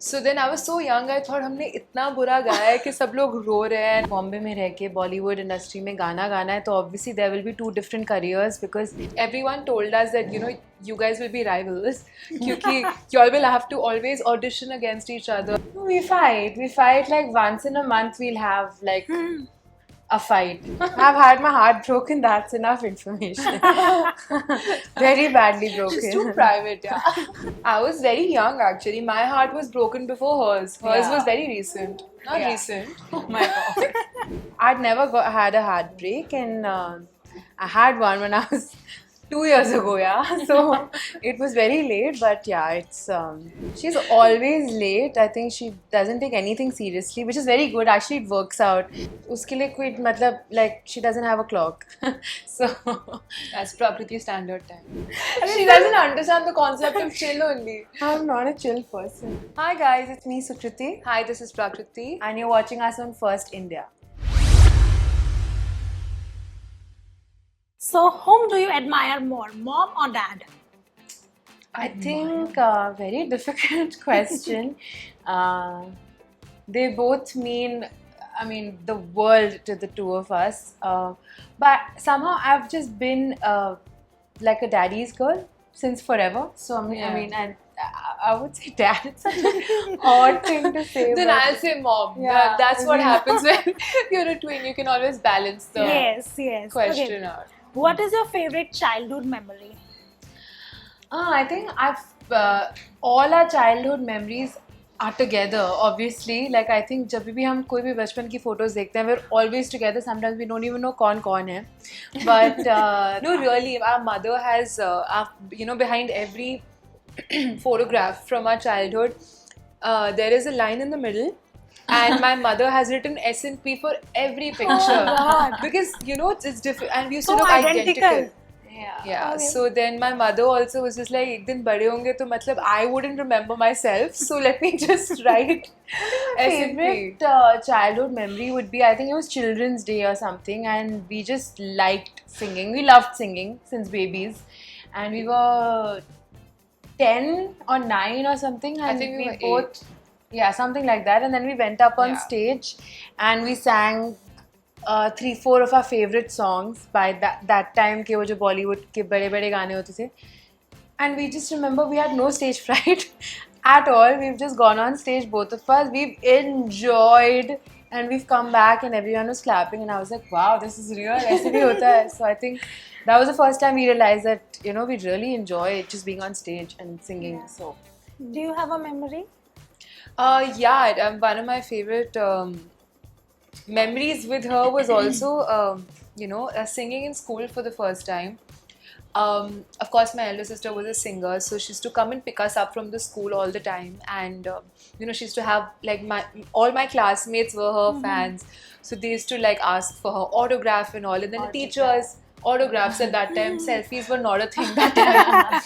So then I was so young, I thought हमने इतना बुरा गाया है कि सब लोग रो रहे हैं. बॉम्बे में रह के बॉलीवुड इंडस्ट्री में गाना गाना है तो obviously there will be two different careers because everyone told us that you guys will be rivals क्योंकि you all will have to always audition against each other. We fight like once in a month. We'll have like a fight. I've had my heart broken. That's enough information. Very badly broken. It's too private, yeah. I was very young actually. My heart was broken before hers. Hers was very recent. Not recent. Oh my god. I'd never had a heartbreak, and I had one when I was 2 years ago, yeah. So it was very late, but yeah, it's she's always late. I think she doesn't take anything seriously, which is very good. Actually, it works out. उसके लिए कोई मतलब like she doesn't have a clock, so that's Prakriti standard time. She doesn't understand the concept of chill only. I'm not a chill person. Hi guys, it's me Sukriti. Hi, this is Prakriti, and you're watching us on First India. So, whom do you admire more, mom or dad? I think very difficult question. They both mean, I mean, the world to the two of us. But somehow I've just been like a daddy's girl since forever. So I mean, and I would say dad. It's such an odd thing to say. Then I'll say mom. Yeah, that's what happens when you're a twin. You can always balance the question out. What is your favorite childhood memory? I think all our childhood memories are together. Obviously, like I think जब भी हम कोई भी बचपन की photos देखते हैं, we're always together. Sometimes we don't even know कौन है. But no, really, our mother has, behind every photograph from our childhood, there is a line in the middle. And my mother has written S&P for every picture. Oh God. Because it's different, and we used So to look identical. Yeah. Okay. So then my mother also was just like, एक दिन बड़े होंगे तो मतलब I wouldn't remember myself, so let me just write. Favorite childhood memory would be, I think it was Children's Day or something, and we just liked singing. We loved singing since babies, and we were 10 or 9 or something, and I think we were both 8. Yeah, something like that. And then we went up on stage and we sang 3-4 of our favorite songs by that time के वो जो Bollywood के बड़े गाने होते थे. And we just remember we had no stage fright at all. We've just gone on stage, both of us. We've enjoyed and we've come back and everyone was clapping and I was like, wow, this is real. ऐसे भी होता है. So I think that was the first time we realized that, we really enjoy just being on stage and singing. Yeah. So, do you have a memory? One of my favorite memories with her was also, singing in school for the first time. Of course, my elder sister was a singer, so she used to come and pick us up from the school all the time. And, she used to have, like, all my classmates were her fans. So they used to, like, ask for her autograph and all. And then the teachers... autographs at that time, selfies were not a thing that time.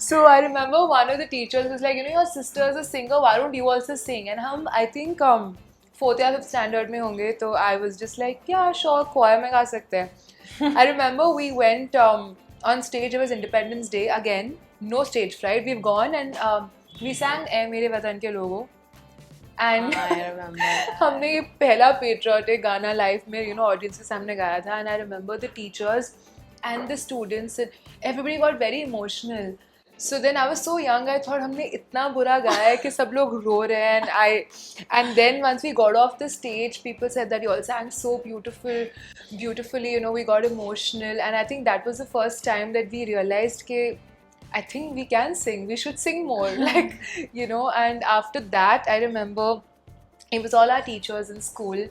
So I remember one of the teachers was like, your sister is a singer, why don't you also sing? And I think 4th or 5th standard mein honge, so I was just like, yeah, sure, choir mein ga sakte hain. I remember we went on stage, it was Independence Day, again, no stage fright, we've gone and we sang "Ae Mere Watan Ke Logo." And I remember हमने ये पहला patriotic गाना live में audience के सामने गाया था. And I remember the teachers and the students and everybody got very emotional. So then I was so young, I thought हमने इतना बुरा गाया है कि सब लोग रो रहे हैं. And then once we got off the stage, people said that you all sang so beautifully, we got emotional. And I think that was the first time that we realized कि I think we can sing. We should sing more. And after that, I remember it was all our teachers in school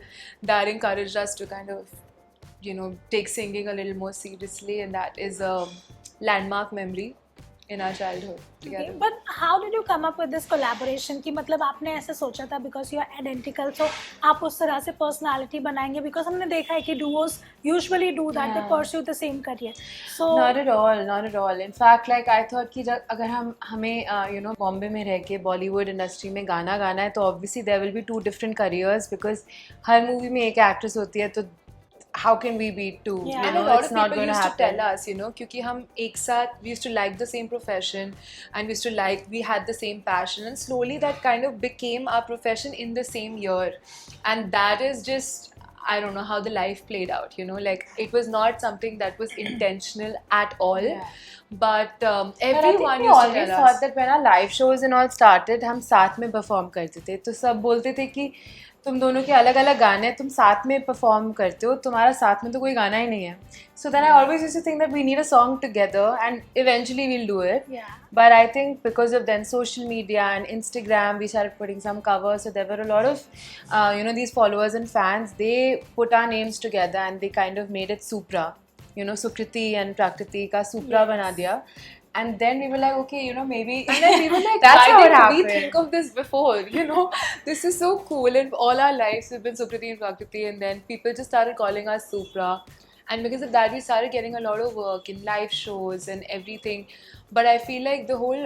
that encouraged us to kind of, take singing a little more seriously. And that is a landmark memory in our childhood together. Okay, but how did you come up with this collaboration? कि मतलब आपने ऐसे सोचा था because you are identical, so आप उस तरह से personality बनाएंगे, because हमने देखा है कि duos usually do that, they pursue the same career. So not at all. In fact, like I thought कि अगर हमें बॉम्बे में रह के बॉलीवुड इंडस्ट्री में गाना गाना है तो obviously there will be two different careers because her movie में एक एक्ट्रेस होती है तो how can we be too? Yeah. And a lot it's of not people going to used to happen. tell us, क्योंकि हम एक साथ, we used to like the same profession and we had the same passion, and slowly that kind of became our profession in the same year. And that is just, I don't know how the life played out, like it was not something that was intentional at all. Yeah. But But I think everyone we used to always tell thought us. that when our live shows and all started, हम साथ में perform करते थे, तो सब बोलते थे कि तुम दोनों के अलग अलग गाने हैं, तुम साथ में perform करते हो, तुम्हारा साथ में तो कोई गाना ही नहीं है. So then I always used to think that we need a song together, and eventually we'll do it. Yeah. But I think because of then social media and Instagram, we started putting some covers. So there were a lot of, these followers and fans. They put our names together and they kind of made it Supra. Sukriti and Prakriti ka Supra bana diya. And then we were like, okay, maybe. And then we were like, That's why how it didn't we happened. think of this before? This is so cool. And all our lives we've been Sukriti and Prakriti, and then people just started calling us Supra. And because of that, we started getting a lot of work in live shows and everything. But I feel like the whole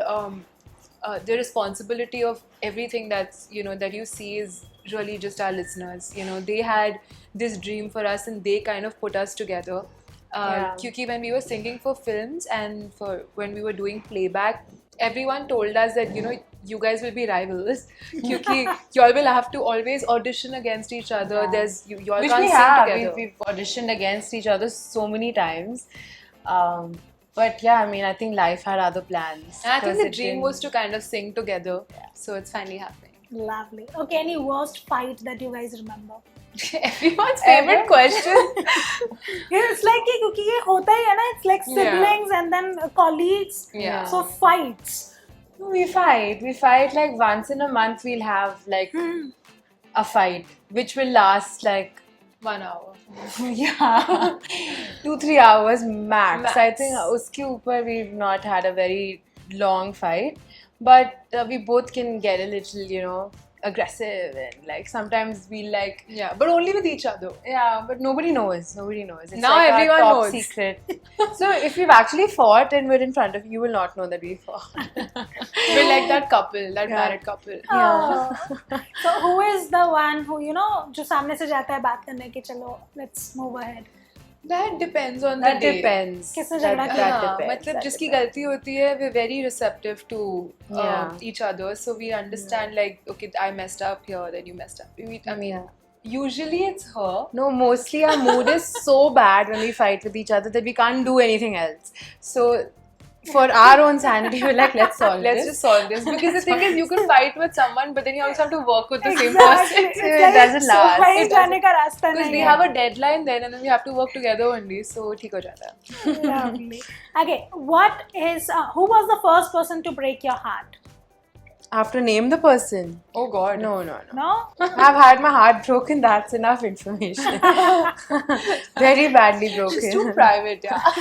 the responsibility of everything that's that you see is really just our listeners. They had this dream for us, and they kind of put us together. Yeah. Kyuki, when we were singing for films and when we were doing playback, everyone told us that you guys will be rivals. Kyuki, y'all will have to always audition against each other. Yeah. Y'all Which can't we sing have. together. We've auditioned against each other so many times. But yeah, I mean, I think life had other plans. And I think 'cause the it dream didn't- was to kind of sing together. So it's finally happening. Lovely. Okay, any worst fight that you guys remember? Everyone's favorite question. Yeah, it's like कि क्योंकि ये होता ही है ना, it's like Yeah. siblings and then colleagues. Yeah. So fights. We fight. We fight like once in a month. We'll have like a fight, which will last like 1 hour. 2-3 hours max. I Max. think uske upar we've not had a very long fight, but we both can get a little, aggressive, and like sometimes we like. Yeah, but only with each other. Yeah, but nobody knows. Nobody knows. It's Now like our everyone top knows. secret. So if we've actually fought and we're in front of you, you will not know that we fought. We're like that couple, that Yeah. married couple. Oh. So who is the one who जो सामने से जाता है बात करने के चलो let's move ahead. That depends on That the day. depends. किसने That- झगड़ा that किया? हाँ, depends. मतलब That जिसकी depends. गलती होती है, we're very receptive to Yeah. each other, so we understand like, okay, I messed up here, then you messed up. I mean, Yeah. usually it's her. No, mostly our mood is so bad when we fight with each other that we can't do anything else. So, for our own sanity, we're like, let's solve Let's this. just solve this, because the thing is, you can fight with someone, but then you also have to work with the same Exactly. person. It's So it like doesn't last. कहीं It जाने का रास्ता Because नहीं we है. have a deadline then, and then we have to work together only, so ठीक हो जाता है. Lovely. Okay, what is who was the first person to break your heart? I have to name the person. Oh God. No, no, no. No? I've had my heart broken, that's enough information. Very badly broken. She's too private, yeah.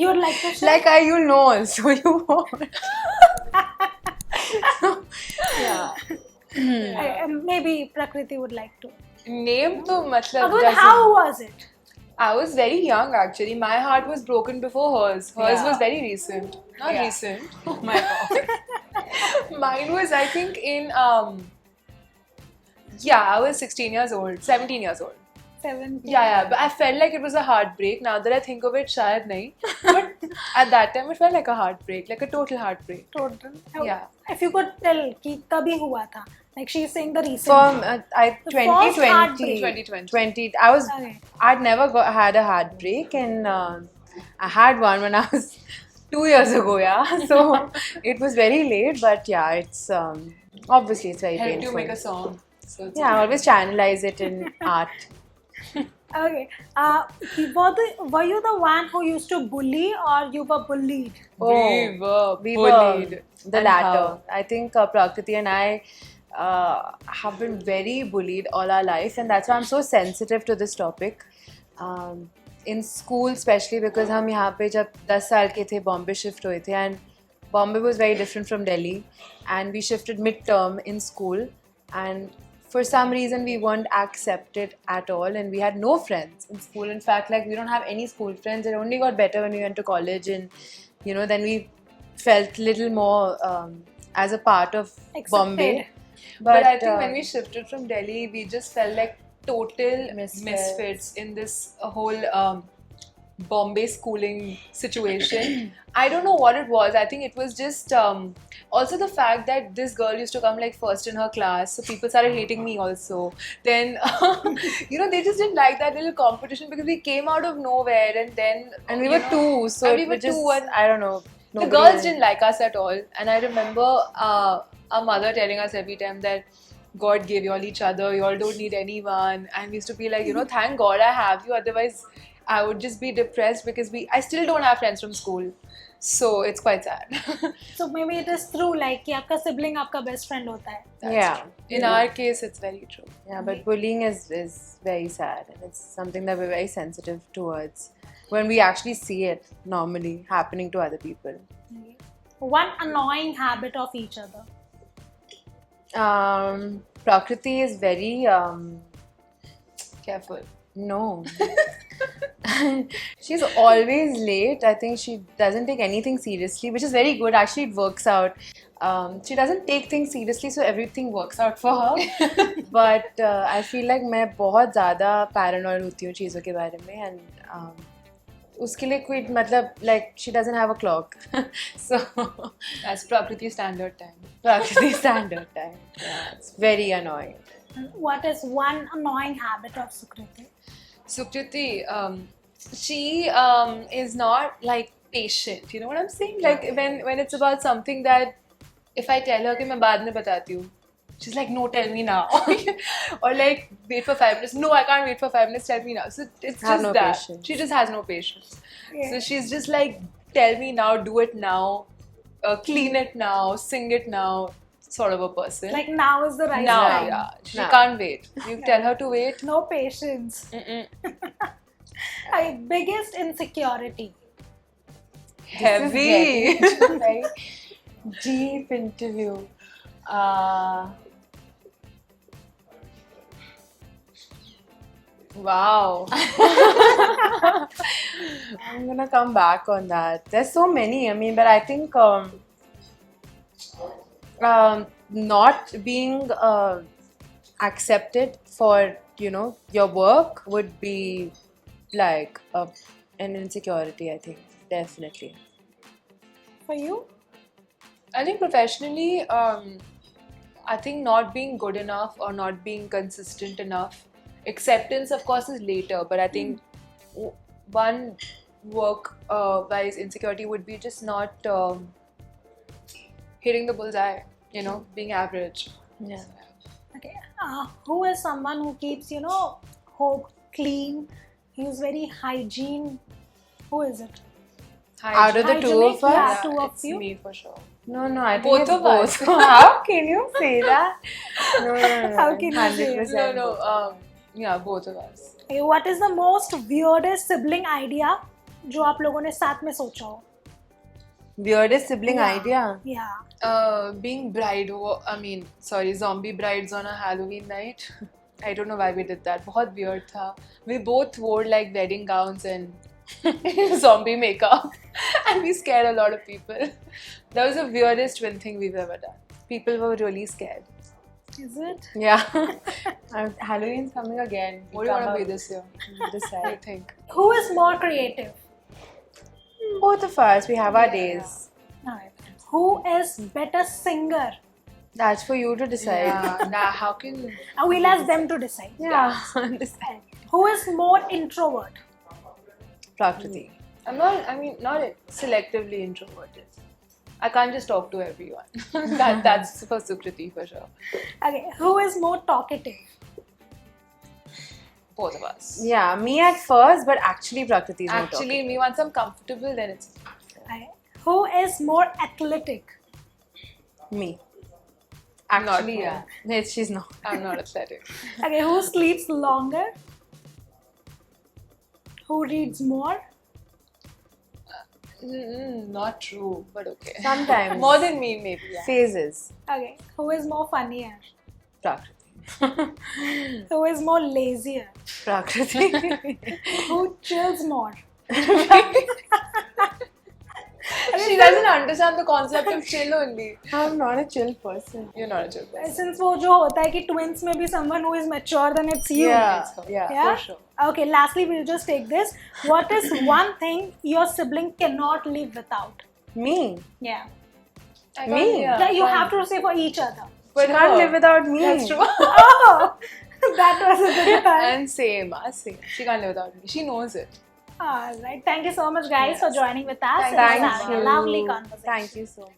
You'd like to share? Like, you'll know also, you won't. Yeah. Maybe Prakriti would like to. Name तो मतलब But doesn't- how was it? I was very young actually. My heart was broken before hers. Hers Yeah. was very recent. Not Yeah. recent. Oh my god. Mine was, I think, in I was 16 years old, 17 years old. 17. Yeah. But I felt like it was a heartbreak. Now that I think of it, shayad nahi. But at that time, it felt like a heartbreak, like a total heartbreek. Total. Yeah. If you could tell कि कभी हुआ था. Like she's saying the recent. From The first 2020. heartbreak. 2020. Okay. I'd never had a heartbreak, and I had one when I was 2 years ago, yeah. So it was very late, but yeah, it's obviously it's very Helped painful. you make a song. So it's Yeah, I always channelize it in art. Okay. Were you the one who used to bully or you were bullied? We were We bullied. were the And latter. how? I think Prakriti and I have been very bullied all our life, and that's why I'm so sensitive to this topic. In school especially, because हम यहाँ पे जब 10 साल के थे Bombay shift हुए थे, and Bombay was very different from Delhi, and we shifted mid-term in school, and for some reason we weren't accepted at all, and we had no friends in school. In fact, like, we don't have any school friends. It only got better when we went to college, and then we felt little more as a part of Accepted. Bombay. But I think when we shifted from Delhi, we just felt like total Misfits. misfits in this whole Bombay schooling situation. I don't know what it was. I think it was just also the fact that this girl used to come like first in her class, so people started hating me also. Then they just didn't like that little competition because we came out of nowhere, and then And we were two, so and we it were was just, two, and I don't know. the nobody girls really- didn't like us at all. And I remember our mother telling us every time that God gave you all each other, you all don't need anyone. And we used to be like, thank God I have you, otherwise I would just be depressed because I still don't have friends from school. So it's quite sad. So maybe it is true like कि आपका sibling आपका best friend होता है. That's Yeah. true. In our case, it's very true. Yeah, but bullying is very sad, and it's something that we're very sensitive towards when we actually see it normally happening to other people. One annoying habit of each other. Prakriti is very Careful. no. She's always late. I think she doesn't take anything seriously, which is very good. Actually, it works out. She doesn't take things seriously, so everything works out for her. But I feel like मैं बहुत ज़्यादा paranoid होती हूँ चीज़ों के बारे में, and उसके लिए कोई मतलब like she doesn't have a clock, so That's Prakriti standard time. Prakriti standard time. Yeah, it's very annoying. What is one annoying habit of Sukriti? Sukriti, she is not like patient. You know what I'm saying? Like when it's about something that if I tell her कि मैं बाद में बताती हूँ, she's like, no, tell me now. Or like, wait for 5 minutes. No, I can't wait for 5 minutes. Tell me now. So it's Have just no that. patience. She just has no patience. Yeah. So she's just like, tell me now, do it now, clean it now, sing it now, sort of a person. Like now is the right now, time. yeah. She Now. can't wait. You tell her to wait. No patience. Mm-mm. Okay, biggest insecurity. Heavy. This is very deep interview. Wow. I'm gonna come back on that. There's so many. I mean, but I think not being accepted for your work would be like an insecurity. I think definitely. For you? I think professionally, I think not being good enough or not being consistent enough. Acceptance, of course, is later, but I think one work-wise insecurity would be just not hitting the bullseye, being average. Yeah. Okay. Who is someone who keeps, home clean? He's very hygiene. Who is it? Out of the two Hygienic, of us? yeah. Two of it's you? me for sure. No, I think Both it's of us. both. How can you say that? No. How can you say? 100%. No. Yeah, both of us. Okay, what is the most weirdest sibling idea जो आप लोगों ने साथ में सोचा हो? Weirdest sibling Yeah. idea? Yeah. Being zombie brides on a Halloween night. I don't know why we did that. बहुत weird था. We both wore like wedding gowns and zombie makeup, and we scared a lot of people. That was the weirdest twin thing we've ever done. People were really scared. Is it? Yeah. Halloween's coming again. What do you want to be this year? What do you Decide. think? Who is more creative? Both of us, we have our days. Alright. Who is better singer? That's for you to decide. Yeah. Nah, how can? We'll ask them to decide. Yeah. Decide. Who is more introvert? Prakriti. I'm not. Not selectively introverted. I can't just talk to everyone. That's for Sukriti for sure. Okay. Who is more talkative? Both of us. Yeah, me at first, but actually Prakriti is more Actually, me once I'm comfortable, then it's Okay. Who is more athletic? talkative. Me. I'm not Actually, more. yeah. No, she's not. I'm not athletic. Okay. Who sleeps longer? Who reads more? Not true, but okay. Sometimes. More than me, maybe. Yeah. Phases. Okay. Who is more funnier? Prakriti. Who is more lazier? Prakriti. Who chills more? She doesn't understand the concept of chill only. I'm not a chill person. You're not a chill person. Since वो जो होता है कि twins में भी someone who is mature then it's you. Yeah, for sure. Okay, lastly we'll just take this. What is one thing your sibling cannot live without? Me. Yeah. I Me? can't- Yeah, you have to say for each other. But But can't her. live without me. That's true. Oh, that was a good one. And same, same. She can't live without me. She knows it. All right. Thank you so much, guys, for joining with us. Thank It was Thank having you. a lovely conversation. Thank you so much.